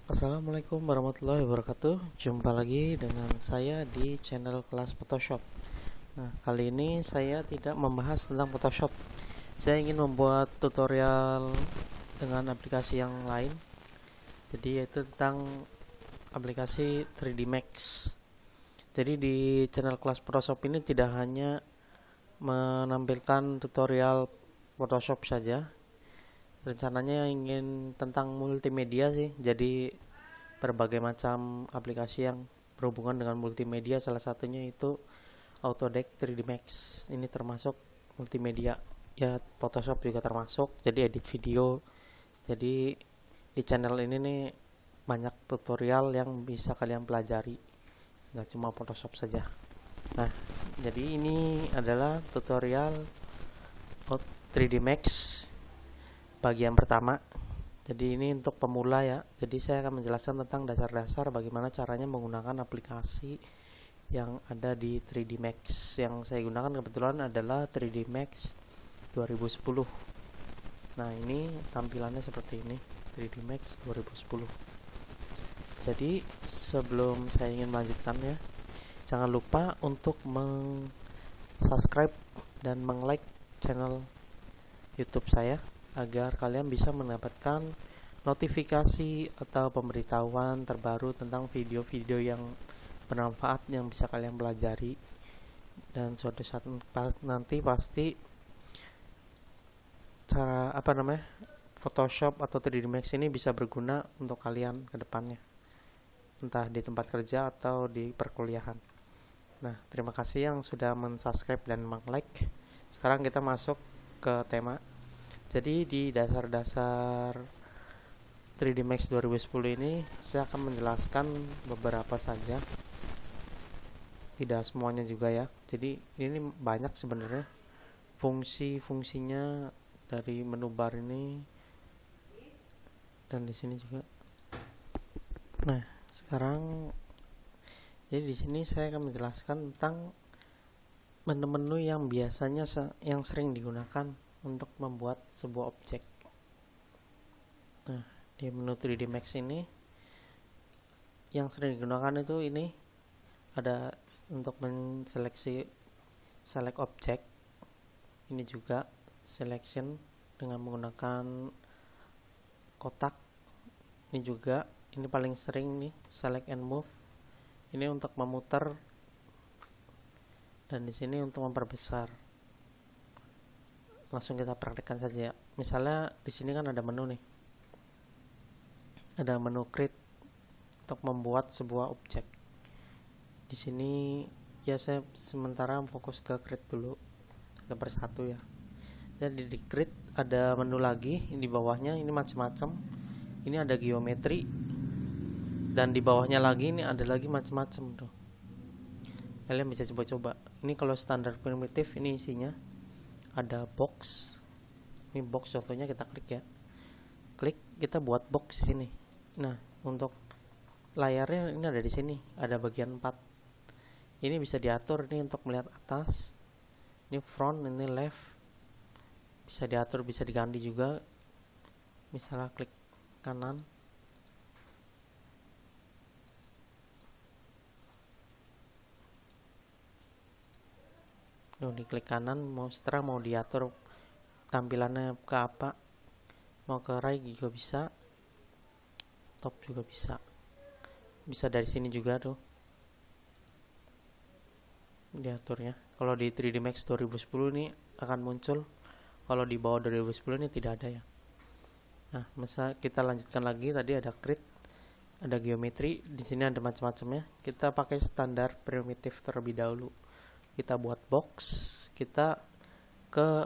Assalamualaikum warahmatullahi wabarakatuh. Jumpa lagi dengan saya di channel kelas Photoshop. Nah, kali ini saya tidak membahas tentang Photoshop. Saya ingin membuat tutorial dengan aplikasi yang lain. Jadi yaitu tentang aplikasi 3D Max. Jadi di channel kelas Photoshop ini tidak hanya menampilkan tutorial Photoshop saja. Rencananya ingin tentang multimedia sih. Jadi berbagai macam aplikasi yang berhubungan dengan multimedia, salah satunya itu Autodesk 3D Max. Ini termasuk multimedia. Ya, Photoshop juga termasuk. Jadi edit video. Jadi di channel ini nih banyak tutorial yang bisa kalian pelajari. Nggak cuma Photoshop saja. Nah, jadi ini adalah tutorial 3D Max bagian pertama. Jadi ini untuk pemula ya. Jadi saya akan menjelaskan tentang dasar-dasar bagaimana caranya menggunakan aplikasi yang ada di 3D Max. Yang saya gunakan kebetulan adalah 3D Max 2010. Nah, ini tampilannya seperti ini, 3D Max 2010. Jadi sebelum saya ingin melanjutkan ya, jangan lupa untuk subscribe dan like channel YouTube saya agar kalian bisa mendapatkan notifikasi atau pemberitahuan terbaru tentang video-video yang bermanfaat yang bisa kalian pelajari. Dan suatu saat nanti pasti cara Photoshop atau 3D Max ini bisa berguna untuk kalian ke depannya, entah di tempat kerja atau di perkuliahan. Nah, terima kasih yang sudah mensubscribe dan like. Sekarang kita masuk ke tema. Jadi di dasar-dasar 3D Max 2010 ini saya akan menjelaskan beberapa saja, tidak semuanya juga ya. Jadi ini banyak sebenarnya fungsi-fungsinya dari menu bar ini dan di sini juga. Nah, sekarang jadi di sini saya akan menjelaskan tentang menu-menu yang biasanya yang sering digunakan untuk membuat sebuah objek. Nah, di menu 3D Max ini yang sering digunakan itu ini ada untuk menseleksi select object. Ini juga selection dengan menggunakan kotak. Ini juga, ini paling sering nih, select and move. Ini untuk memutar dan di sini untuk memperbesar. Langsung kita praktekkan saja. Misalnya di sini kan ada menu nih. Ada menu create untuk membuat sebuah objek. Di sini ya saya sementara fokus ke create dulu. Satu persatu ya. Jadi di create ada menu lagi di bawahnya ini macam-macam. Ini ada geometri dan di bawahnya lagi ini ada lagi macam-macam tuh. Kalian bisa coba-coba. Ini kalau standar primitif ini isinya ada box. Ini box contohnya, kita klik ya. Klik, kita buat box di sini. Nah, untuk layarnya ini ada di sini, ada bagian 4. Ini bisa diatur nih untuk melihat atas. Ini front, ini left. Bisa diatur, bisa diganti juga. Misalnya klik kanan. Di klik kanan, mau diatur tampilannya ke apa, mau ke right juga bisa, top juga bisa dari sini juga tuh diaturnya. Kalau di 3D Max 2010 ini akan muncul, kalau di bawah 2010 ini tidak ada ya. Nah, misal kita lanjutkan lagi, tadi ada create, ada geometri, di sini ada macam-macamnya. Kita pakai standar primitif terlebih dahulu. Kita buat box, kita ke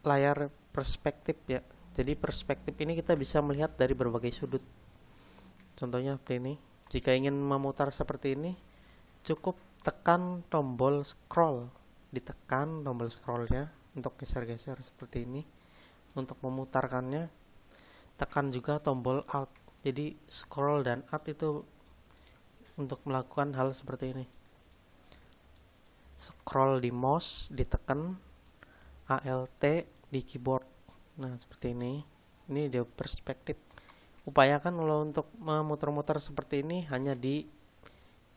layar perspektif ya. Jadi perspektif ini kita bisa melihat dari berbagai sudut. Contohnya seperti ini. Jika ingin memutar seperti ini, cukup tekan tombol scroll. Ditekan tombol scrollnya untuk geser-geser seperti ini. Untuk memutarkannya, tekan juga tombol alt. Jadi scroll dan alt itu untuk melakukan hal seperti ini. Scroll di mouse, ditekan Alt di keyboard. Nah, seperti ini. Ini dia perspektif. upayakan kalau untuk memutar-mutar seperti ini hanya di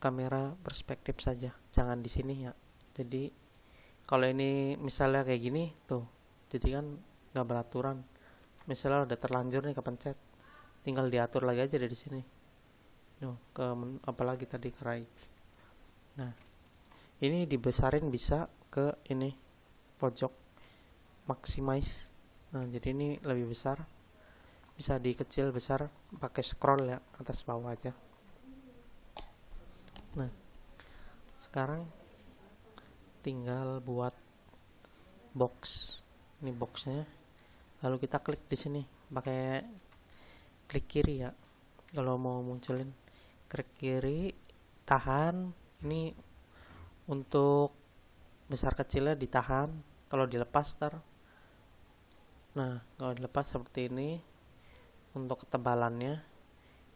kamera perspektif saja, jangan di sini ya. Jadi kalau ini misalnya kayak gini tuh, jadi kan nggak beraturan. Misalnya udah terlanjur nih kepencet, tinggal diatur lagi aja dari sini. Ke apalagi tadi ke right. Nah, ini dibesarin bisa ke ini pojok maximize. Nah, jadi ini lebih besar. Bisa dikecil besar pakai scroll ya, atas bawah aja. Nah, sekarang tinggal buat box. Ini boxnya. Lalu kita klik di sini pakai klik kiri ya. Kalau mau munculin klik kiri, tahan. Ini untuk besar kecilnya ditahan. Kalau dilepas nah, kalau dilepas seperti ini. Untuk ketebalannya,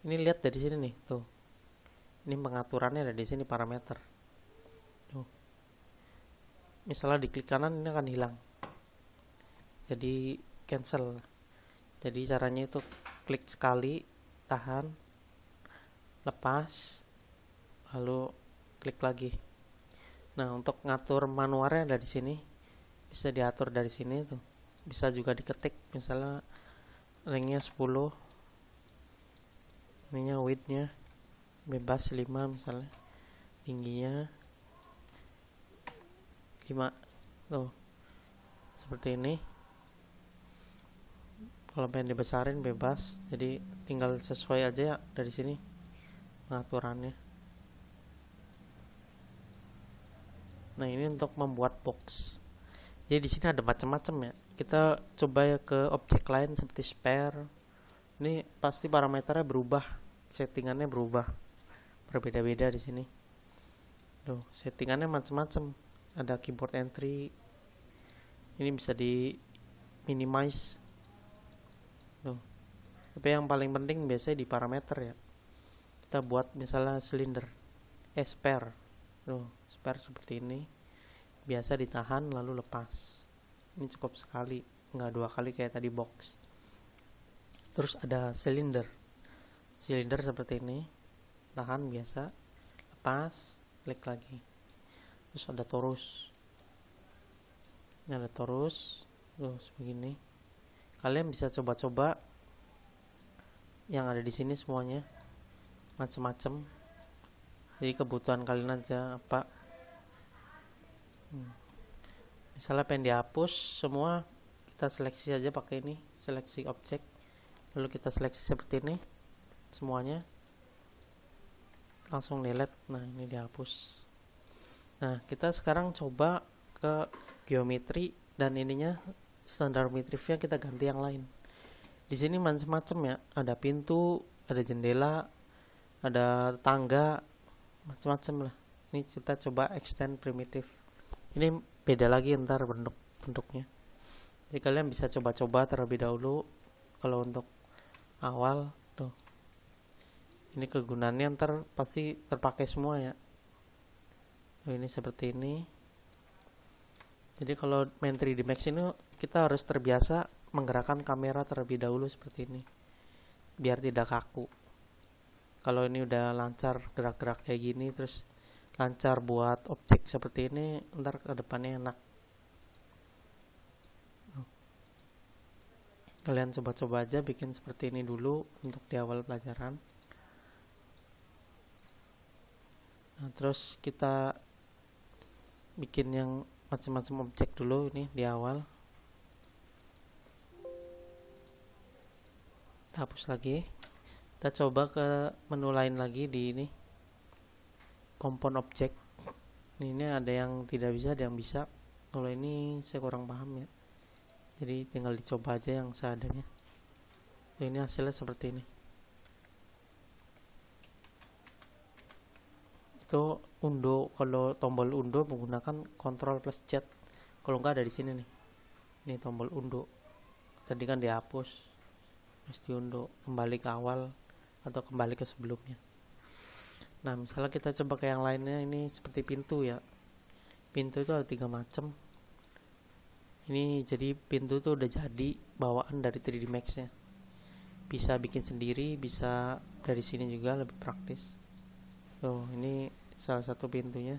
ini lihat dari sini nih, tuh. Ini pengaturannya ada di sini parameter. Tuh. Misalnya diklik kanan ini akan hilang. Jadi cancel. Jadi caranya itu klik sekali, tahan, lepas, lalu klik lagi. Nah, untuk ngatur manualnya ada di sini. Bisa diatur dari sini tuh. Bisa juga diketik, misalnya ringnya 10, ininya widthnya bebas 5 misalnya, tingginya 5 tuh, seperti ini. Kalau pengen dibesarin bebas, jadi tinggal sesuai aja ya dari sini pengaturannya. Nah, ini untuk membuat box. Jadi di sini ada macam-macam ya. Kita coba ya ke objek lain seperti spare. Ini pasti parameternya berubah, settingannya berubah, berbeda-beda di sini. Tuh, settingannya macam-macam. Ada keyboard entry. Ini bisa di minimize. Tuh. Tapi yang paling penting biasanya di parameter ya. Kita buat misalnya silinder, spare. Tuh, spare seperti ini. Biasa ditahan lalu lepas. Ini cukup sekali, nggak 2 kali kayak tadi box. Terus ada silinder seperti ini, tahan biasa, lepas, klik lagi. Terus ada torus. Ini ada torus, tuh sebegini. Kalian bisa coba-coba yang ada di sini semuanya, macam-macam. Jadi kebutuhan kalian aja apa. Misalnya pengen dihapus semua, kita seleksi aja pakai ini, seleksi objek, lalu kita seleksi seperti ini semuanya, langsung delete. Nah, ini dihapus. Nah, kita sekarang coba ke geometri dan ininya standar metrifnya kita ganti yang lain. Di sini macam-macam ya, ada pintu, ada jendela, ada tangga, macam-macam lah. Ini kita coba extend primitive. Ini beda lagi ntar bentuknya. Jadi kalian bisa coba-coba terlebih dahulu. Kalau untuk awal tuh, ini kegunaannya ntar pasti terpakai semua ya. Ini seperti ini. Jadi kalau main 3D Max ini kita harus terbiasa menggerakkan kamera terlebih dahulu seperti ini, biar tidak kaku. Kalau ini udah lancar gerak-gerak kayak gini, terus lancar buat objek seperti ini, ntar ke depannya enak. Kalian coba-coba aja bikin seperti ini dulu untuk di awal pelajaran. Nah, terus kita bikin yang macam-macam objek dulu ini di awal. Kita hapus lagi. Kita coba ke menu lain lagi di ini, kompon objek. Ini ada yang tidak bisa, ada yang bisa. Kalau ini saya kurang paham ya. Jadi tinggal dicoba aja yang seadanya. Ini hasilnya seperti ini. Itu undo, kalau tombol undo menggunakan Ctrl plus Z. Kalau enggak ada di sini nih. Ini tombol undo. Tadi kan dihapus, terus diundo kembali ke awal atau kembali ke sebelumnya. Nah, misalnya kita coba ke yang lainnya, ini seperti pintu ya. Pintu itu ada 3 macam. Ini jadi pintu itu udah jadi bawaan dari 3D Max nya. bisa bikin sendiri, bisa dari sini juga lebih praktis. Tuh, ini salah satu pintunya.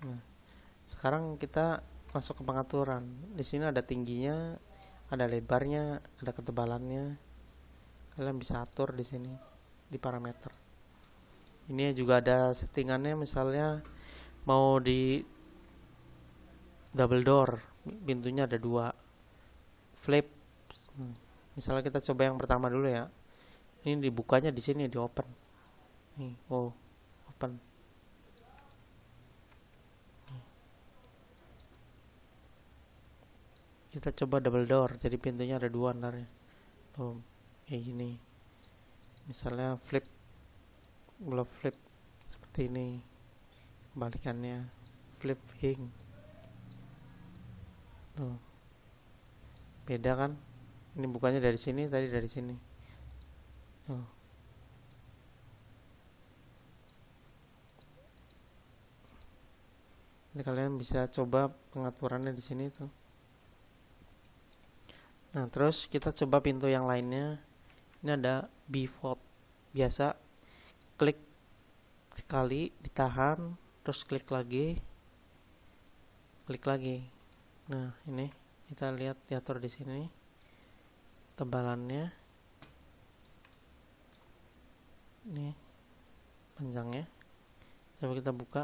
Nah, sekarang kita masuk ke pengaturan. Di sini ada tingginya, ada lebarnya, ada ketebalannya. Kalian bisa atur di sini di parameter. Ini juga ada settingannya, misalnya mau di double door, pintunya ada 2. Flip. Misalnya kita coba yang pertama dulu ya. Ini dibukanya di sini, di open. Nih, open. Kita coba double door, jadi pintunya ada 2 ntarnya. Tuh, kayak gini. Misalnya flip, glove flip seperti ini. Kebalikannya, flip hing. Tuh. Beda kan? Ini bukanya dari sini, tadi dari sini. Tuh. Ini kalian bisa coba pengaturannya di sini tuh. Nah, terus kita coba pintu yang lainnya. Ini ada pivot. Biasa klik sekali, ditahan, terus klik lagi. Klik lagi. Nah, ini kita lihat diatur di sini. Tebalannya. Ini panjangnya. Coba kita buka.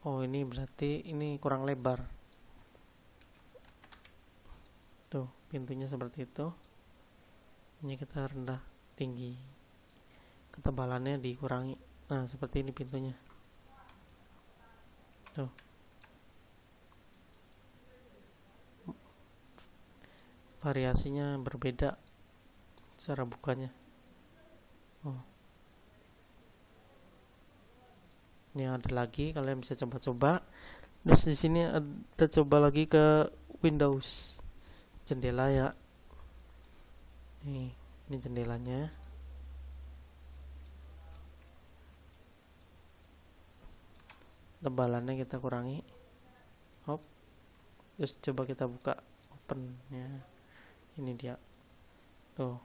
Oh, ini berarti ini kurang lebar. Tuh, pintunya seperti itu. Ini kita rendah tinggi. Ketebalannya dikurangi. Nah, seperti ini pintunya. Tuh. Variasinya berbeda cara bukanya. Ini ada lagi, kalian bisa coba-coba. Terus di sini kita coba lagi ke Windows. Jendela ya. Ini jendelanya. Tebalannya kita kurangi. Hop. Terus coba kita buka open ya. Ini dia. Tuh.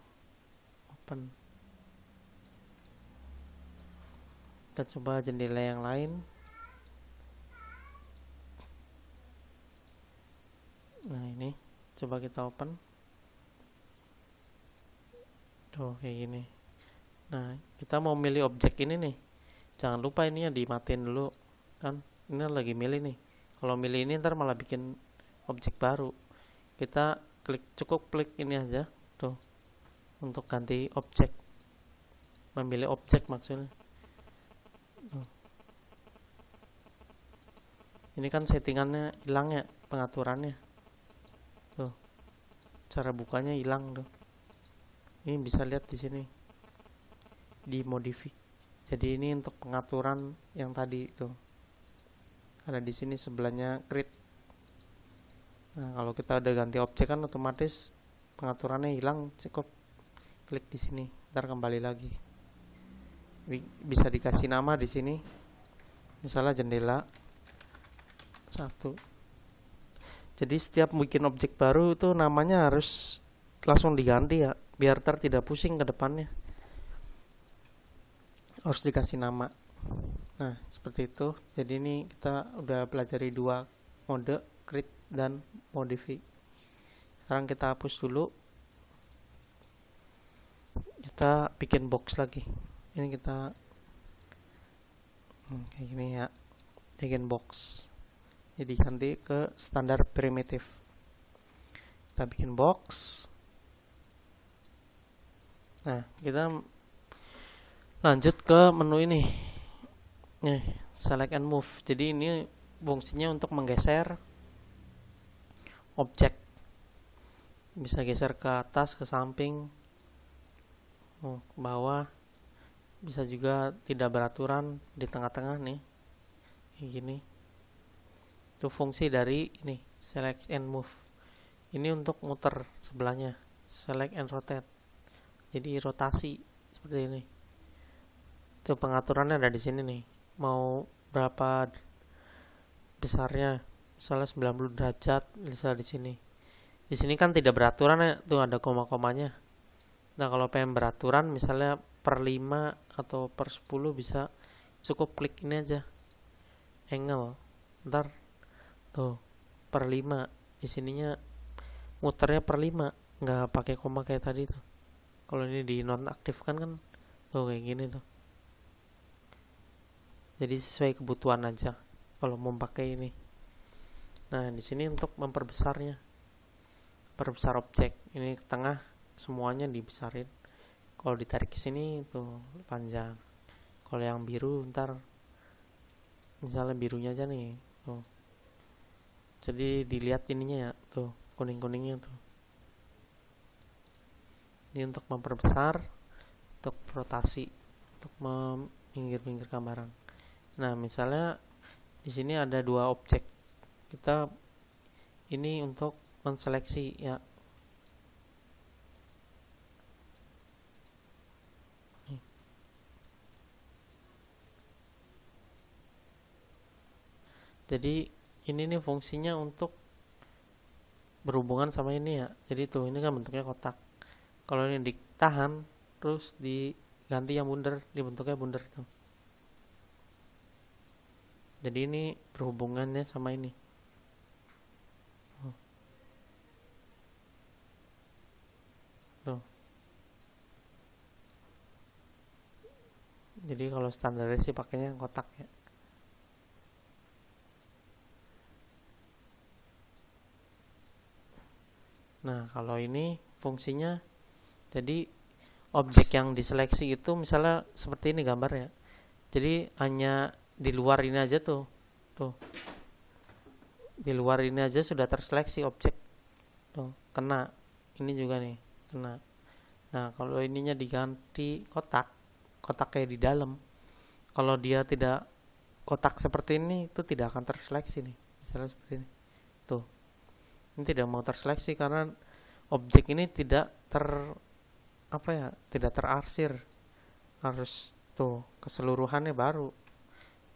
Open. Kita coba jendela yang lain. Nah, ini coba kita open. Tuh, kayak gini. Nah, kita mau milih objek ini nih. Jangan lupa ini ya dimatiin dulu. Kan ini lagi milih nih. Kalau milih ini ntar malah bikin objek baru. Kita cukup klik ini aja. Tuh. Untuk ganti objek. Memilih objek maksudnya. Ini kan settingannya hilang ya, pengaturannya. Tuh. Cara bukanya hilang tuh. Ini bisa lihat di sini. Di modify. Jadi ini untuk pengaturan yang tadi tuh. Ada di sini sebelahnya create. Nah, kalau kita udah ganti objek kan otomatis pengaturannya hilang, cukup klik di sini. Ntar kembali lagi. Bisa dikasih nama di sini. Misalnya jendela 1. Jadi setiap bikin objek baru itu namanya harus langsung diganti ya, biar tidak pusing ke depannya. Harus dikasih nama. Nah, seperti itu. Jadi ini kita udah pelajari 2 mode, create dan modify. Sekarang kita hapus dulu. Kita bikin box lagi. Ini kita kayak gini ya. Bikin box. Jadi ganti ke standar primitif. Kita bikin box. Nah, kita lanjut ke menu ini. Nih, select and move. Jadi ini fungsinya untuk menggeser objek. Bisa geser ke atas, ke samping, ke bawah. Bisa juga tidak beraturan di tengah-tengah nih. Kayak gini. Itu fungsi dari ini, select and move. Ini untuk muter sebelahnya, select and rotate. Jadi rotasi seperti ini. Itu pengaturannya ada di sini nih. Mau berapa besarnya? Misalnya 90 derajat bisa di sini. Di sini kan tidak beraturan ya, tuh ada koma-komanya. Nah, kalau pengen beraturan misalnya per 5 atau per 10 bisa cukup klik ini aja. Angle. Ntar tuh per 5. Di sininya muternya per 5, nggak pakai koma kayak tadi tuh. Kalau ini di nonaktifkan kan tuh kayak gini tuh. Jadi sesuai kebutuhan aja kalau mau pakai ini. Nah, di sini untuk memperbesarnya. Perbesar objek. Ini ke tengah semuanya dibesarin. Kalau ditarik ke sini tuh panjang. Kalau yang biru ntar misalnya birunya aja nih tuh. Jadi dilihat ininya ya tuh, kuning-kuningnya tuh. Ini untuk memperbesar, untuk rotasi, untuk meminggir-minggir gambaran. Nah, misalnya di sini ada 2 objek. Kita ini untuk menseleksi ya. Jadi ini nih fungsinya untuk berhubungan sama ini ya. Jadi tuh ini kan bentuknya kotak. Kalau ini ditahan terus diganti yang bundar, dibentuknya bundar tuh. Jadi ini berhubungannya sama ini. Tuh. Jadi kalau standarnya sih pakainya kotak ya. Nah, kalau ini fungsinya jadi objek yang diseleksi itu misalnya seperti ini gambar ya. Jadi hanya di luar ini aja tuh. Tuh. Di luar ini aja sudah terseleksi objek. Tuh, kena. Ini juga nih, kena. Nah, kalau ininya diganti kotak, kotak kayak di dalam. Kalau dia tidak kotak seperti ini, itu tidak akan terseleksi nih. Misalnya seperti ini. Tuh. Ini tidak mau terseleksi karena objek ini tidak tidak terarsir. Harus tuh keseluruhannya baru.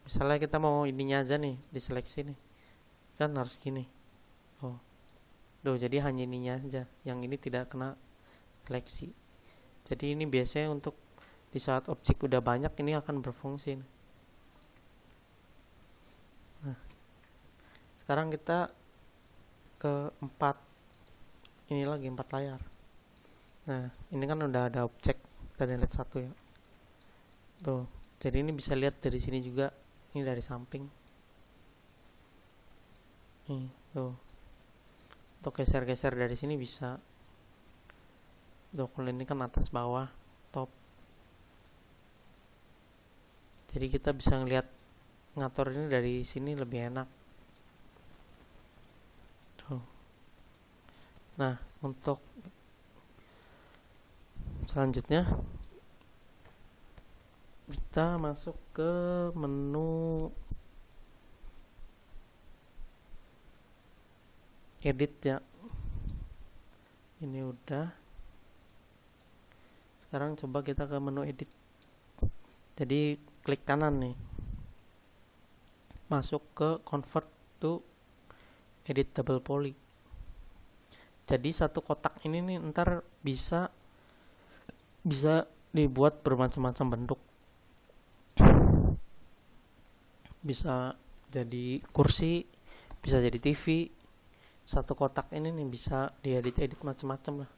Misalnya kita mau ininya aja nih diseleksi nih, kan harus gini. Tuh jadi hanya ininya aja, yang ini tidak kena seleksi. Jadi ini biasanya untuk di saat objek udah banyak ini akan berfungsi. Nah, sekarang kita ke 4 ini lagi 4 layar. Nah, ini kan udah ada objek, kita lihat 1 ya. Tuh, jadi ini bisa lihat dari sini juga. Ini dari samping. Nih, tuh. Untuk geser-geser dari sini bisa. Tuh, kalau ini kan atas bawah, top. Jadi kita bisa ngelihat ngatur ini dari sini lebih enak. Tuh. Nah, untuk selanjutnya kita masuk ke menu edit ya. Ini udah. Sekarang coba kita ke menu edit. Jadi klik kanan nih, masuk ke convert to editable poly. Jadi satu kotak ini nih ntar bisa dibuat bermacam-macam bentuk. Bisa jadi kursi, bisa jadi TV. Satu kotak ini nih bisa diedit-edit macam-macam lah.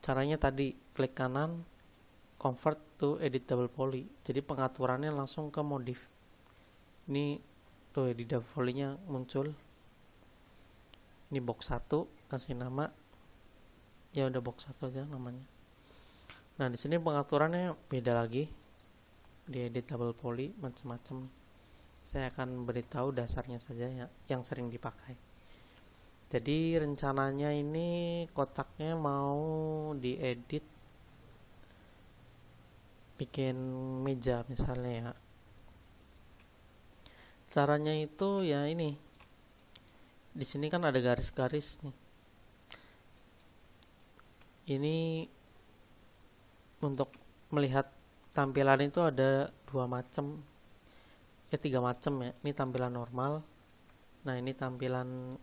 Caranya tadi klik kanan, convert to editable poly. Jadi pengaturannya langsung ke modif. Ini tuh editable poly-nya muncul. Ini box 1, kasih nama. Ya udah box 1 aja namanya. Nah, di sini pengaturannya beda lagi. Di editable poly macam-macam. Saya akan beritahu dasarnya saja ya, yang sering dipakai. Jadi rencananya ini kotaknya mau diedit bikin meja misalnya ya. Caranya itu ya ini. Di sini kan ada garis-garis nih. Ini untuk melihat tampilan itu ada 2 macam. 3 macam ya. Ini tampilan normal. Nah, ini tampilan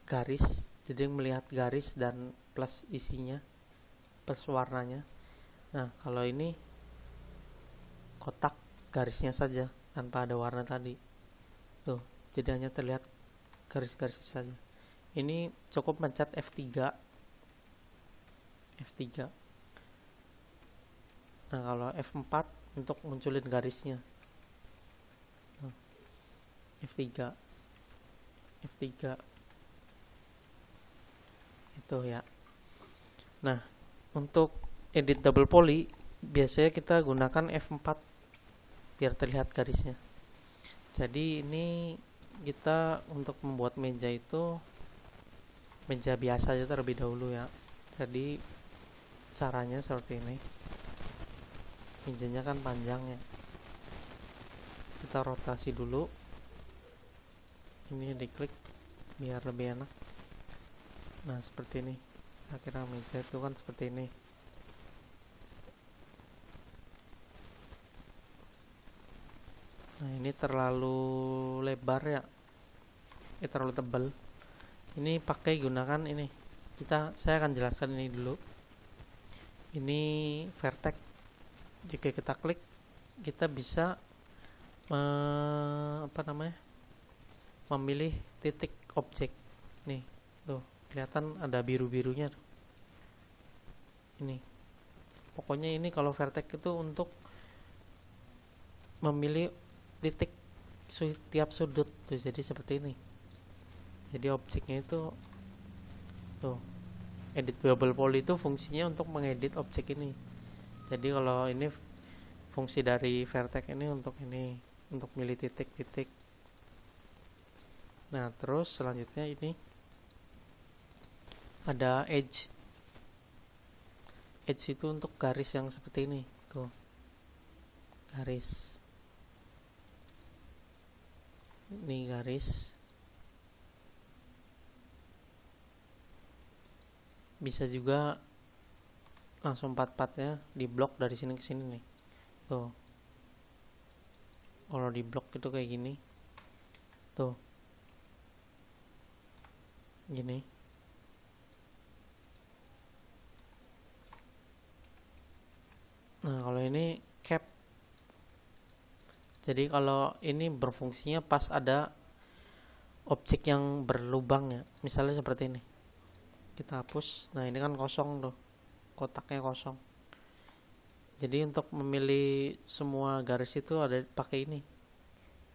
garis. jadi melihat garis dan plus isinya, plus warnanya. Nah, kalau ini kotak garisnya saja tanpa ada warna tadi. Tuh, jadi hanya terlihat garis-garis saja. Ini cukup mencet F3. Nah, kalau F4 untuk munculin garisnya. F3 itu ya. Nah, untuk edit double poly biasanya kita gunakan F4 biar terlihat garisnya. Jadi ini kita untuk membuat meja itu meja biasa aja terlebih dahulu ya. Jadi caranya seperti ini. Mejanya kan panjang ya. Kita rotasi dulu. Ini diklik biar lebih enak. Nah, seperti ini. Kira-kira meja itu kan seperti ini. Nah, ini terlalu lebar ya. Terlalu tebal. Ini pakai gunakan ini. Saya akan jelaskan ini dulu. Ini vertex. Jika kita klik, kita bisa memilih titik objek. Nih, tuh, kelihatan ada biru-birunya tuh. Ini. Pokoknya ini kalau vertex itu untuk memilih titik tiap sudut tuh, jadi seperti ini. Jadi objeknya itu tuh, edit double poly itu fungsinya untuk mengedit objek ini. Jadi kalau ini fungsi dari vertex ini untuk milih titik-titik. Nah, terus selanjutnya ini ada edge. Edge itu untuk garis yang seperti ini tuh, garis. Ini garis. Bisa juga langsung part-partnya di blok dari sini ke sini nih. Tuh. Kalau di blok itu kayak gini. Tuh. Gini. Nah, kalau ini cap. Jadi kalau ini berfungsinya pas ada objek yang berlubang ya. Misalnya seperti ini. Kita hapus. Nah, ini kan kosong tuh. Kotaknya kosong. Jadi untuk memilih semua garis itu ada pakai ini.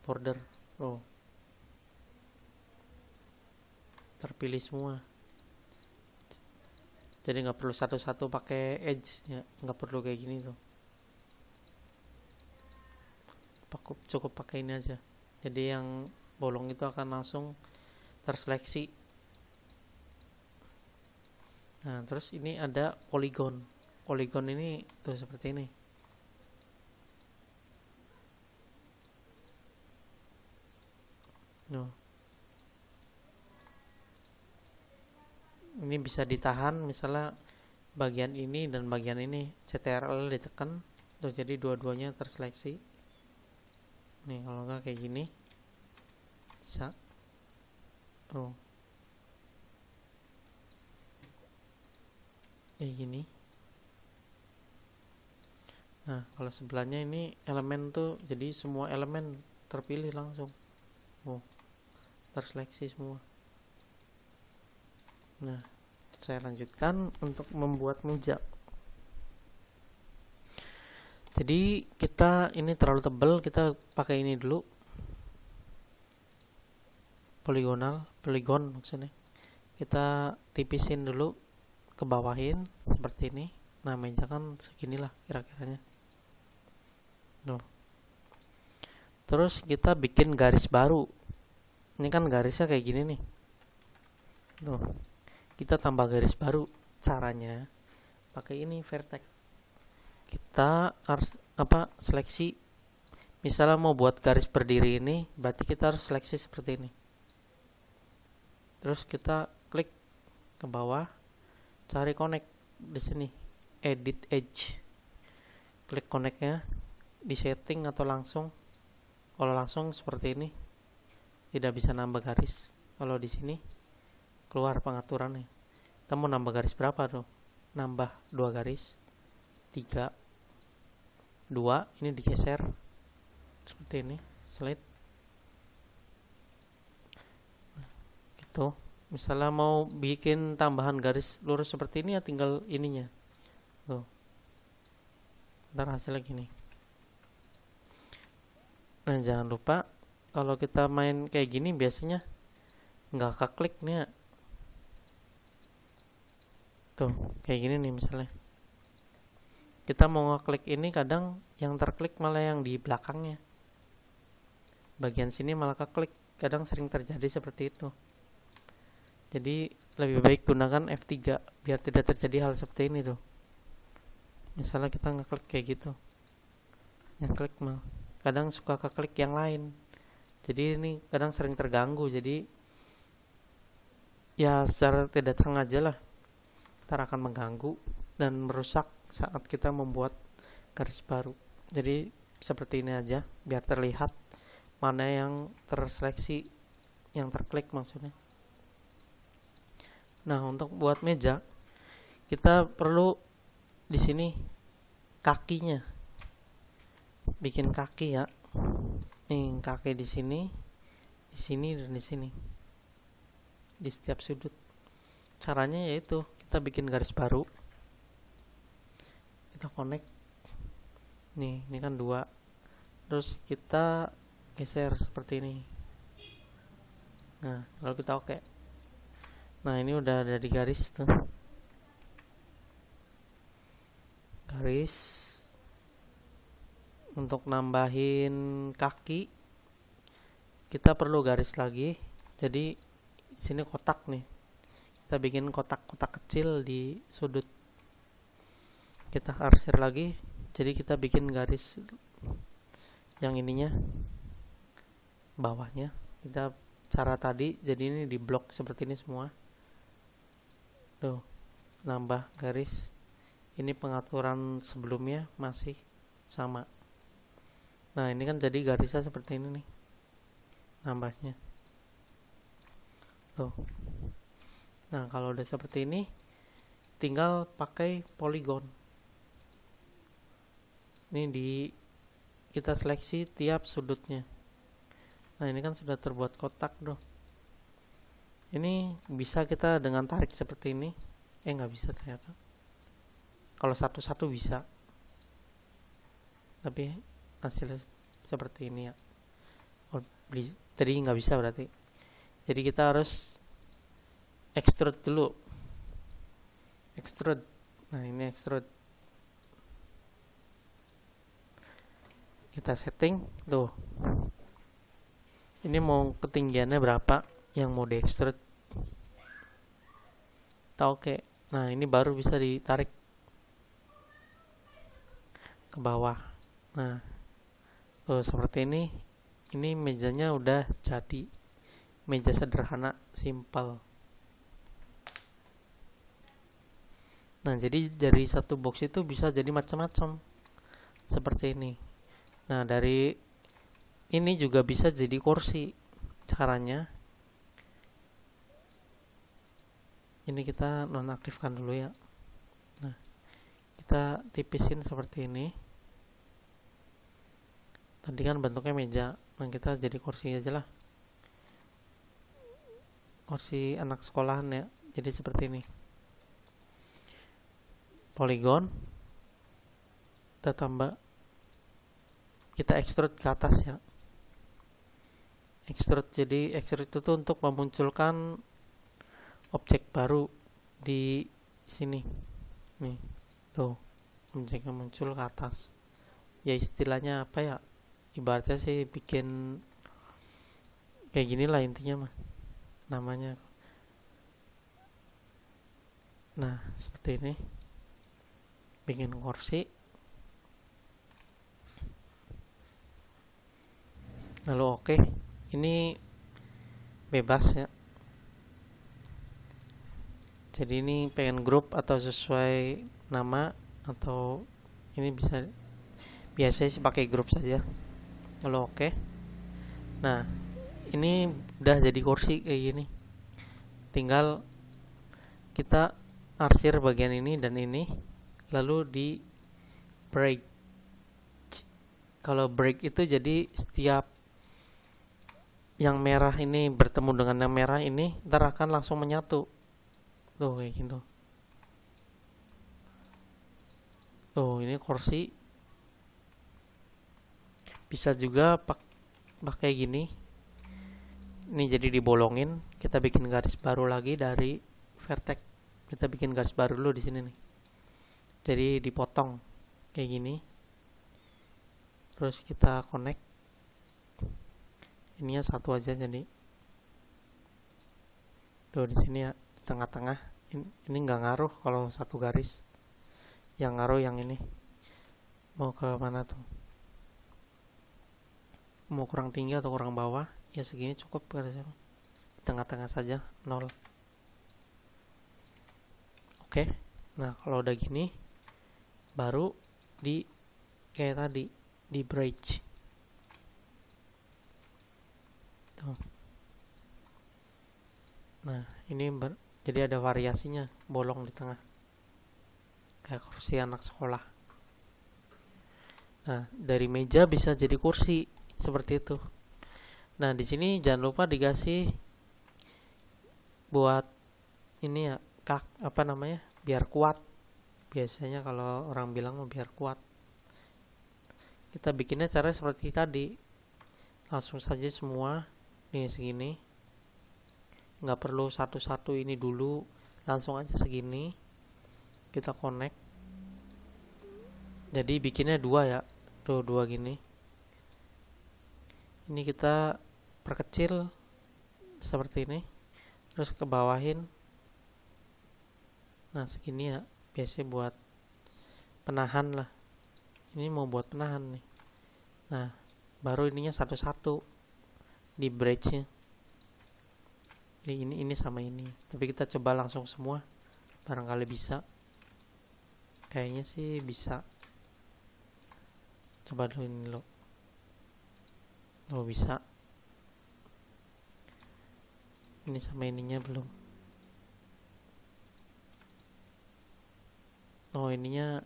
Border. Oh. Terpilih semua. Jadi nggak perlu satu-satu pakai edge ya. Nggak perlu kayak gini tuh. Cukup pakai ini aja. Jadi yang bolong itu akan langsung terseleksi. Nah, terus ini ada polygon. Polygon ini tuh seperti ini. No. Ini bisa ditahan, misalnya bagian ini dan bagian ini CTRL ditekan, terus jadi dua-duanya terseleksi. Nih, kalau nggak kayak gini bisa. Oh. Kayak gini. Nah, kalau sebelahnya ini elemen tuh, jadi semua elemen terpilih langsung. Oh, terseleksi semua. Nah, saya lanjutkan untuk membuat meja. Jadi kita ini terlalu tebal, kita pakai ini dulu. Polygon maksudnya. Kita tipisin dulu, ke bawahin seperti ini. Nah, meja kan seginilah kira-kiranya. Tuh. Terus kita bikin garis baru. Ini kan garisnya kayak gini nih. Tuh. Kita tambah garis baru. Caranya pakai ini vertex. Kita harus seleksi. Misalnya mau buat garis berdiri ini, berarti kita harus seleksi seperti ini. Terus kita klik ke bawah, cari connect di sini, edit edge. Klik connectnya, di setting atau langsung. Kalau langsung seperti ini, tidak bisa nambah garis. Kalau di sini keluar pengaturannya. Kita mau nambah garis berapa tuh? Nambah 2 garis, 3, 2, ini digeser seperti ini, slide gitu. Misalnya mau bikin tambahan garis lurus seperti ini ya tinggal ininya tuh, ntar hasilnya gini. Nah jangan lupa kalau kita main kayak gini biasanya nggak keklik nih ya. Tuh kayak gini nih, misalnya kita mau ngeklik ini, kadang yang terklik malah yang di belakangnya, bagian sini malah keklik, kadang sering terjadi seperti itu. Jadi lebih baik gunakan F3 biar tidak terjadi hal seperti ini tuh. Misalnya kita ngeklik kayak gitu, yang klik malah kadang suka keklik yang lain, jadi ini kadang sering terganggu. Jadi ya secara tidak sengaja lah ntar akan mengganggu dan merusak saat kita membuat garis baru. Jadi seperti ini aja biar terlihat mana yang terseleksi, yang terklik maksudnya. Nah untuk buat meja kita perlu di sini kakinya, bikin kaki ya. Nih kaki di sini dan di sini, di setiap sudut. Caranya yaitu kita bikin garis baru, kita connect nih, ini kan 2, terus kita geser seperti ini. Nah lalu kita oke. Nah ini udah ada di garis tuh, garis. Untuk nambahin kaki kita perlu garis lagi. Jadi di sini kotak nih, kita bikin kotak-kotak kecil di sudut, kita arsir lagi. Jadi kita bikin garis yang ininya, bawahnya kita cara tadi, jadi ini di blok seperti ini semua tuh, nambah garis. Ini pengaturan sebelumnya masih sama. Nah ini kan jadi garisnya seperti ini nih, nambahnya tuh. Nah kalau udah seperti ini tinggal pakai polygon. Ini kita seleksi tiap sudutnya. Nah ini kan sudah terbuat kotak dong. Ini bisa kita dengan tarik seperti ini. Nggak bisa ternyata. Kalau satu-satu bisa, tapi hasilnya seperti ini ya. Tadi nggak bisa berarti. Jadi kita harus extrude dulu. Extrude. Nah ini extrude. Kita setting tuh. Ini mau ketinggiannya berapa yang mau di extrude. Kita oke. Nah ini baru bisa ditarik ke bawah. Nah tuh seperti ini. Ini mejanya udah jadi. Meja sederhana, simple. Nah jadi dari satu box itu bisa jadi macam-macam seperti ini. Nah dari ini juga bisa jadi kursi. Caranya ini kita nonaktifkan dulu ya. Nah kita tipisin seperti ini. Tadi kan bentuknya meja, nah kita jadi kursi aja lah, kursi anak sekolahan ya. Jadi seperti ini, polygon, kita tambah, kita extrude ke atas ya. Extrude, jadi extrude itu tuh untuk memunculkan objek baru di sini nih tuh, objeknya muncul ke atas ya. Istilahnya apa ya, ibaratnya sih bikin kayak gini lah intinya mah namanya. Nah seperti ini, bikin kursi. Lalu oke. Ini bebas ya. Jadi ini pengen grup atau sesuai nama, atau ini bisa, biasanya sih pakai grup saja. Lalu oke. Nah ini udah jadi kursi kayak gini, tinggal kita arsir bagian ini dan ini, lalu di break. Kalau break itu jadi setiap yang merah ini bertemu dengan yang merah ini ntar akan langsung menyatu tuh kayak gitu. Tuh ini kursi bisa juga pakai gini. Ini jadi dibolongin, kita bikin garis baru lagi dari vertex. Kita bikin garis baru dulu di sini nih. Jadi dipotong kayak gini. Terus kita connect. Ininya satu aja jadi. Tuh di sini ya, di tengah-tengah. Ini nggak ngaruh kalau satu garis. Yang ngaruh yang ini. Mau ke mana tuh? Mau kurang tinggi atau kurang bawah? Ya segini cukup garisnya. Di tengah-tengah saja 0. Oke. Nah, kalau udah gini baru di kayak tadi, di bridge. Tuh. Nah, ini jadi ada variasinya, bolong di tengah. Kayak kursi anak sekolah. Nah, dari meja bisa jadi kursi seperti itu. Nah, di sini jangan lupa dikasih buat ini ya, biar kuat. Biasanya kalau orang bilang biar kuat. Kita bikinnya cara seperti tadi. Langsung saja semua nih segini. Nggak perlu satu-satu ini dulu, langsung aja segini. Kita connect. Jadi bikinnya dua ya. Tuh dua gini. Ini kita perkecil seperti ini. Terus ke bawahin. Nah segini ya. Biasanya buat penahan lah. Ini mau buat penahan nih. Nah baru ininya satu-satu di bridge nya. Ini sama ini. Tapi kita coba langsung semua. Barangkali bisa. Kayaknya sih bisa. Coba dulu ini lo. Oh bisa. Ini sama ininya belum. Oh ininya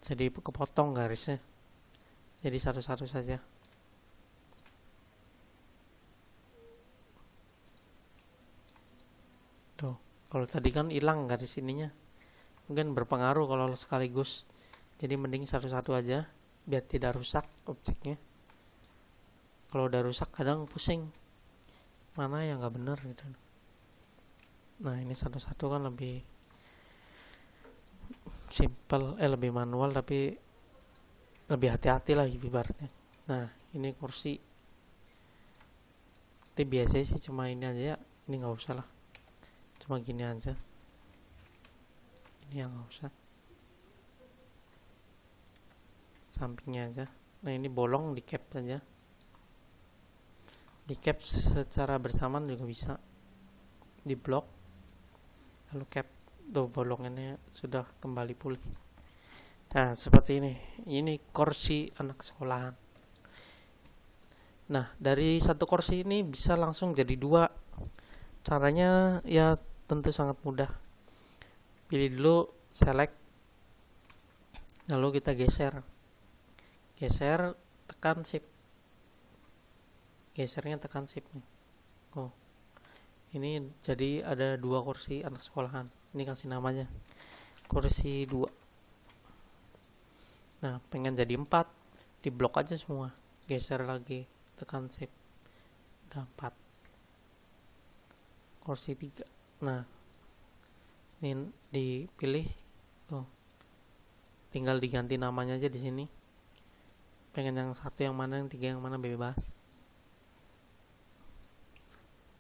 jadi kepotong garisnya. Jadi satu-satu saja. Tuh, kalau tadi kan hilang garis ininya. Mungkin berpengaruh kalau sekaligus. Jadi mending satu-satu aja biar tidak rusak objeknya. Kalau udah rusak kadang pusing. Mana yang nggak benar gitu. Nah, ini satu-satu kan lebih simple, lebih manual tapi lebih hati-hati lah ibaratnya. Nah, ini kursi. Tapi biasanya sih cuma ini aja ya. Ini nggak usah lah. Cuma gini aja. Ini yang nggak usah. Sampingnya aja. Nah, ini bolong di cap aja. Di cap secara bersamaan juga bisa. Di blok. Lalu cap. Tuh bolongannya sudah kembali pulih. Nah seperti ini. Ini kursi anak sekolahan. Nah dari satu kursi ini bisa langsung jadi dua. Caranya ya tentu sangat mudah. Pilih dulu, select. Lalu kita geser. Geser, tekan shift. Gesernya tekan shift nih. Oh, ini jadi ada dua kursi anak sekolahan. Ini kasih namanya kursi 2. Nah pengen jadi 4, di blok aja semua. Geser lagi, tekan shift. Udah 4. Kursi 3. Nah ini dipilih tuh. Tinggal diganti namanya aja di sini. Pengen yang satu yang mana, yang 3 yang mana, bebas.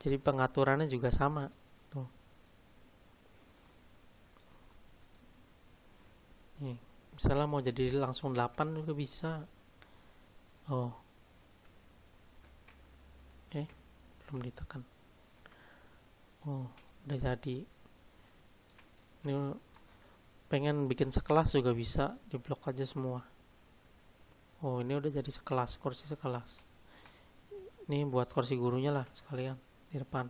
Jadi pengaturannya juga sama tuh. Nih, misalnya mau jadi langsung 8 juga bisa. Oh. Belum ditekan. Oh, udah jadi. Ini pengen bikin sekelas juga bisa, di blok aja semua. Oh, ini udah jadi sekelas, kursi sekelas. Ini buat kursi gurunya lah sekalian di depan.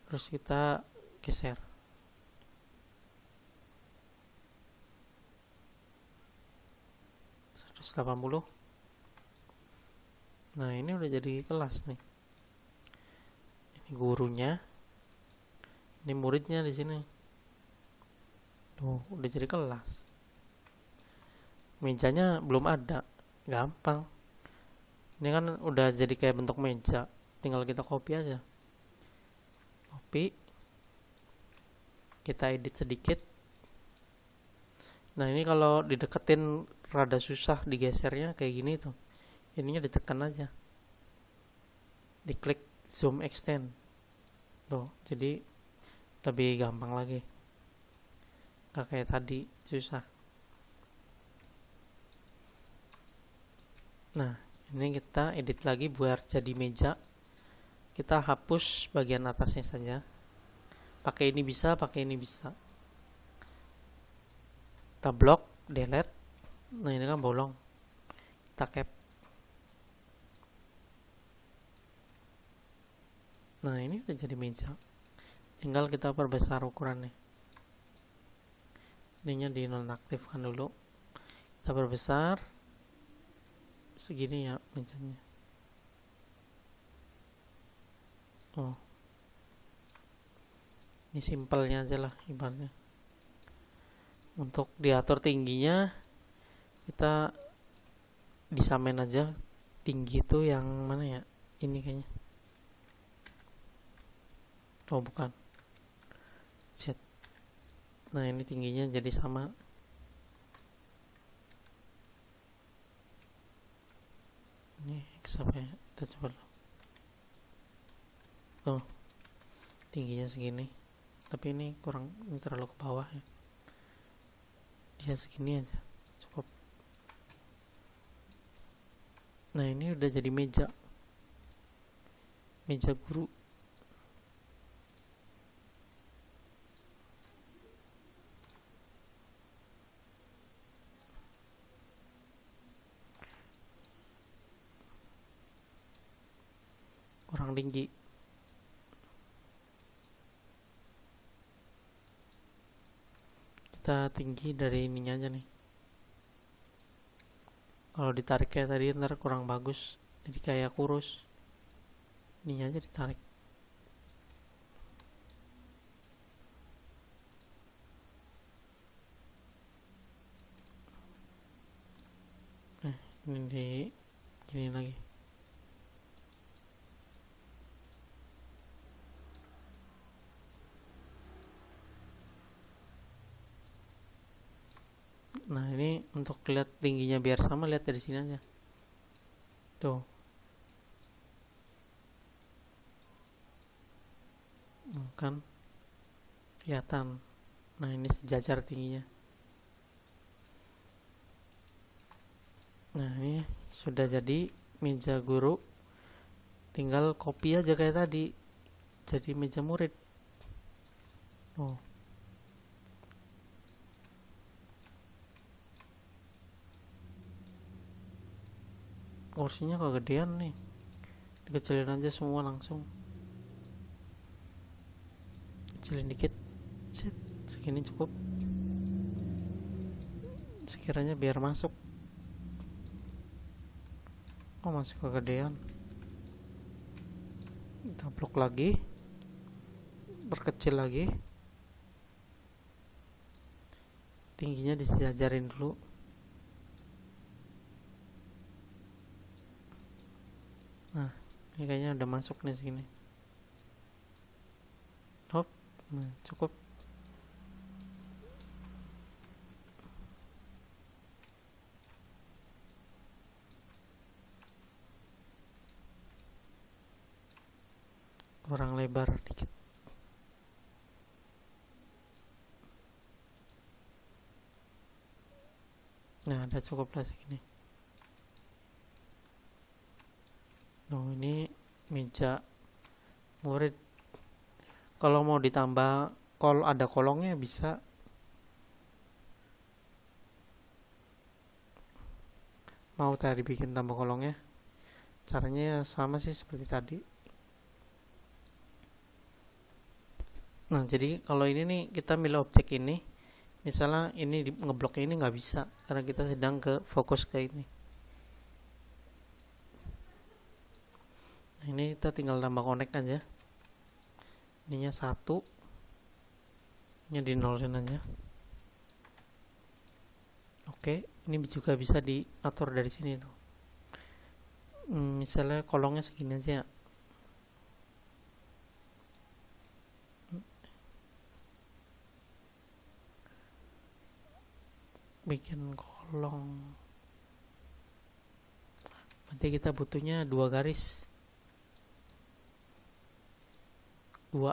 Terus kita geser. .180. Nah, ini udah jadi kelas nih. Ini gurunya. Ini muridnya di sini. Tuh, udah jadi kelas. Mejanya belum ada. Gampang. Ini kan udah jadi kayak bentuk meja. Tinggal kita copy aja. Copy. Kita edit sedikit. Nah, ini kalau dideketin rada susah digesernya kayak gini tuh. Ininya ditekan aja. Diklik zoom extend. Tuh, jadi lebih gampang lagi. Gak kayak tadi susah. Nah, ini kita edit lagi biar jadi meja. Kita hapus bagian atasnya saja. Pakai ini bisa, pakai ini bisa. Kita blok, delete. Nah, ini kan bolong. Kita cap. Nah, ini udah jadi meja. Tinggal kita perbesar ukurannya. Ininya dinonaktifkan dulu. Kita perbesar. Segini ya mejanya. Ini simpelnya aja lah ibaratnya. Untuk diatur tingginya kita disamain aja. Tinggi itu yang mana ya? Ini kayaknya. Bukan. Set. Nah, ini tingginya jadi sama. Ini sampai kita coba. Tingginya segini. Tapi ini kurang, ini terlalu ke bawah ya. Dia segini aja. Cukup. Nah, ini udah jadi meja. Meja guru. Kurang tinggi. Kita tinggi dari ininya aja nih. Kalau ditarik kayak tadi ntar kurang bagus. Jadi kayak kurus. Ininya aja ditarik. Ini di gini lagi. Nah, ini untuk lihat tingginya biar sama, lihat dari sini aja. Tuh. Kan kelihatan. Nah, ini sejajar tingginya. Nah, ini sudah jadi meja guru. Tinggal copy aja kayak tadi. Jadi meja murid. Kursinya kegedean nih. Dikecilin aja semua langsung. Kecilin dikit. Set, segini cukup. Sekiranya biar masuk. Masih kegedean. Kita blok lagi. Perkecil lagi. Tingginya disejajarin dulu. Nah, ini kayaknya udah masuk nih segini. Hop, nah cukup. Kurang lebar dikit. Nah, udah cukup lah segini. Ini meja murid. Kalau mau ditambah ada kolongnya bisa. mau tadi bikin tambah kolongnya, caranya sama sih seperti tadi. Nah, jadi kalau ini nih kita milih objek ini, misalnya ini ngebloknya ini nggak bisa karena kita sedang fokus ke ini. Nah, ini kita tinggal tambah connect aja. Ininya 1, ini dinolin aja. Oke, ini juga bisa diatur dari sini tuh. Misalnya kolongnya segini aja. Bikin kolong. Nanti kita butuhnya 2 garis. 2.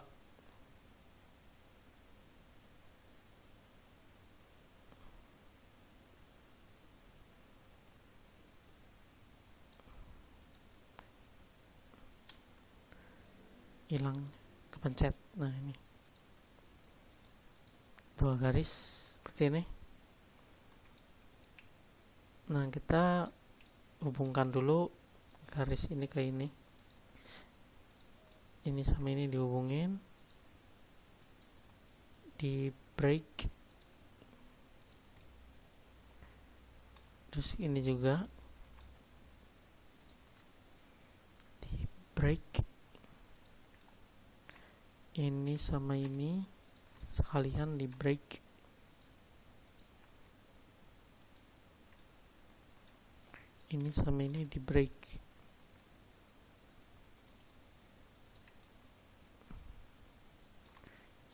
Hilang, kepencet. Nah, ini 2 garis seperti ini. Nah, kita hubungkan dulu garis ini ke ini. Ini sama ini dihubungin, di break. Terus ini juga di break. Ini sama ini sekalian di break. Ini sama ini di break.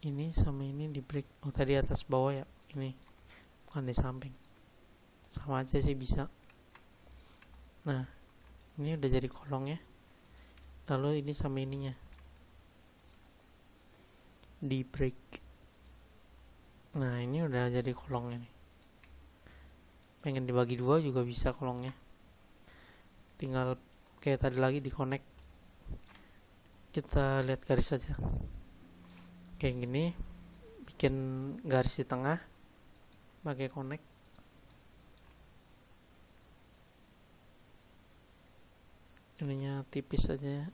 Ini sama ini di break. Oh, tadi atas bawah ya, ini bukan di samping. Sama aja sih bisa. Nah, ini udah jadi kolongnya. Lalu ini sama ininya di break. Nah, ini udah jadi kolongnya nih. Pengen dibagi 2 juga bisa kolongnya. Tinggal kayak tadi lagi di connect. Kita lihat garis aja. Kayak gini, bikin garis di tengah pakai connect. Ininya tipis aja,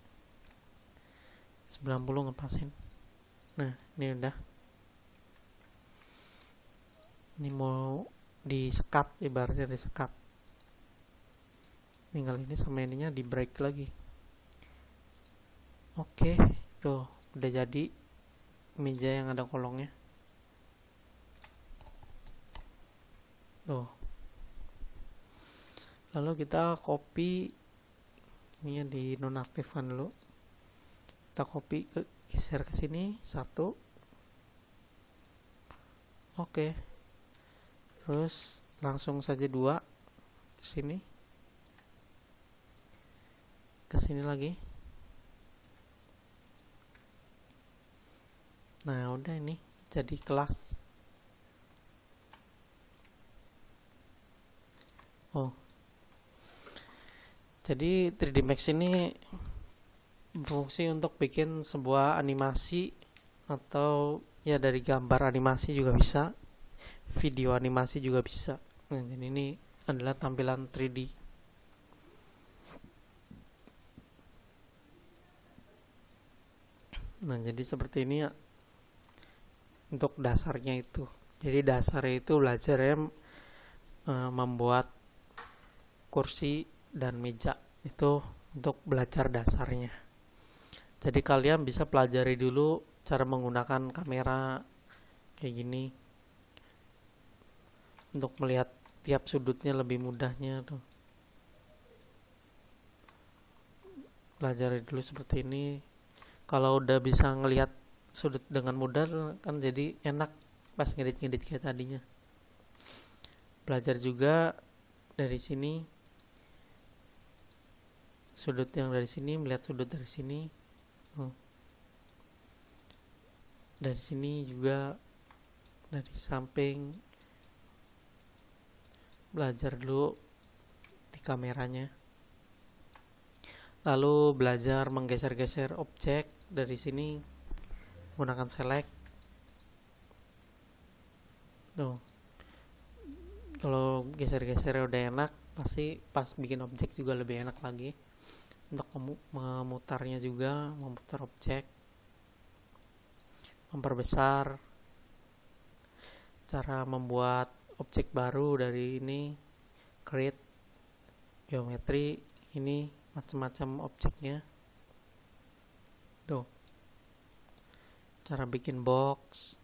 90 ngepasin. Nah, ini udah. Ini mau disekat, ibaratnya disekat. Tinggal ini sama ininya di break lagi. Oke, tuh udah jadi meja yang ada kolongnya. Tuh. Lalu kita copy, ini di nonaktifkan dulu. Kita copy, geser ke sini 1. Oke. Terus langsung saja 2 ke sini. Ke sini lagi. Nah, udah ini jadi kelas. Oh. Jadi 3D Max ini berfungsi untuk bikin sebuah animasi, atau ya dari gambar animasi juga bisa, video animasi juga bisa. Nah, jadi ini adalah tampilan 3D. Nah, jadi seperti ini ya untuk dasarnya itu. Jadi dasarnya itu belajarnya membuat kursi dan meja itu untuk belajar dasarnya. Jadi kalian bisa pelajari dulu cara menggunakan kamera kayak gini untuk melihat tiap sudutnya lebih mudahnya tuh. Pelajari dulu seperti ini. Kalau udah bisa ngelihat sudut dengan mudah kan jadi enak pas ngedit-ngedit kayak tadinya. Belajar juga dari sini, sudut yang dari sini melihat sudut dari sini. Dari sini juga, dari samping. Belajar dulu di kameranya. Lalu belajar menggeser-geser objek dari sini menggunakan select. Tuh. Kalau geser-geser udah enak, pasti pas bikin objek juga lebih enak lagi untuk memutarnya juga, memutar objek, memperbesar. Cara membuat objek baru dari ini, create, geometri, ini macam-macam objeknya. Tuh. Cara bikin box,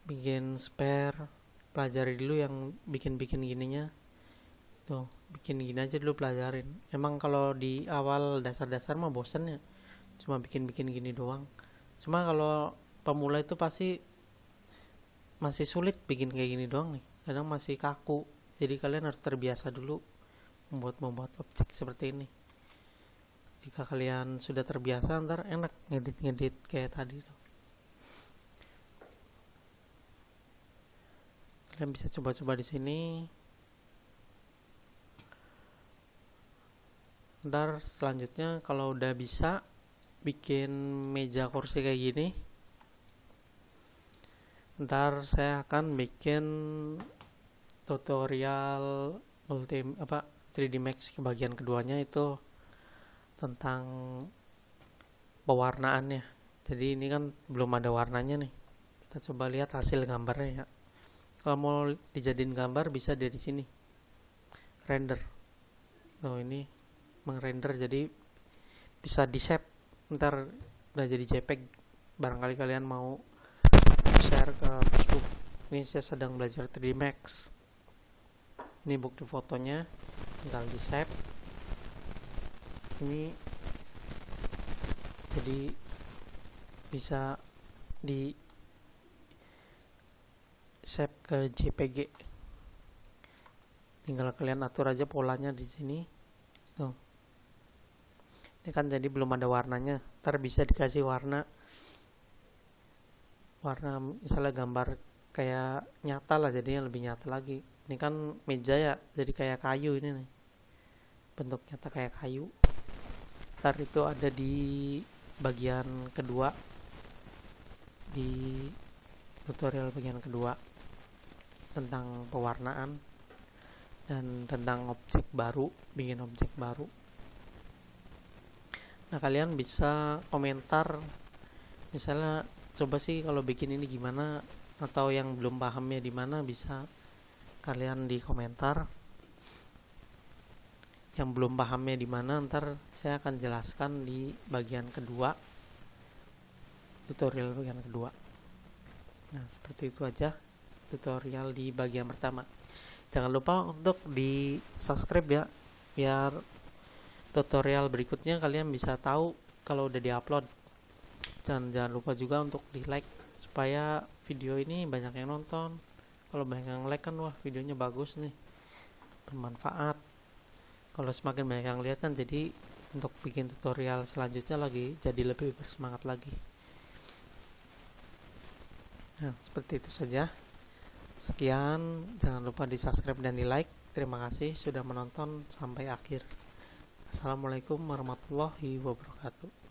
bikin sphere, pelajari dulu yang bikin-bikin gininya. Tuh, bikin gini aja dulu pelajarin. Emang kalau di awal dasar-dasar mah bosen ya, cuma bikin-bikin gini doang. Cuma kalau pemula itu pasti masih sulit bikin kayak gini doang nih, kadang masih kaku. Jadi kalian harus terbiasa dulu membuat objek seperti ini. Jika kalian sudah terbiasa, ntar enak ngedit kayak tadi tuh. Kalian bisa coba-coba di sini. Ntar selanjutnya kalau udah bisa bikin meja kursi kayak gini, ntar saya akan bikin tutorial 3D Max bagian keduanya, itu tentang pewarnaannya. Jadi ini kan belum ada warnanya nih. Kita coba lihat hasil gambarnya ya. Kalau mau dijadiin gambar bisa dari sini. Render. Oh, ini mengrender jadi bisa di save. Ntar udah jadi JPEG. Barangkali kalian mau share ke Facebook. Ini saya sedang belajar 3D Max. Ini bukti fotonya, tinggal di save. Ini jadi bisa di save ke JPG. Tinggal kalian atur aja polanya di sini. Tuh. Ini kan jadi belum ada warnanya. Ntar bisa dikasih warna misalnya gambar kayak nyata lah, jadinya lebih nyata lagi. Ini kan meja ya, jadi kayak kayu ini nih, bentuk nyata kayak kayu. Ntar itu ada di bagian kedua, di tutorial bagian kedua tentang pewarnaan dan tentang objek baru, bikin objek baru. Nah, kalian bisa komentar, misalnya coba sih kalau bikin ini gimana, atau yang belum pahamnya di mana, bisa kalian di komentar. Yang belum pahamnya di mana, ntar saya akan jelaskan di bagian kedua, tutorial bagian kedua. Nah, seperti itu aja tutorial di bagian pertama. Jangan lupa untuk di subscribe ya, biar tutorial berikutnya kalian bisa tahu kalau udah diupload. Jangan lupa juga untuk di like supaya video ini banyak yang nonton. Kalau banyak yang like kan wah videonya bagus nih, bermanfaat. Kalau semakin banyak yang lihat kan jadi untuk bikin tutorial selanjutnya lagi jadi lebih bersemangat lagi. Nah, seperti itu saja. Sekian, jangan lupa di subscribe dan di like. Terima kasih sudah menonton sampai akhir. Assalamualaikum warahmatullahi wabarakatuh.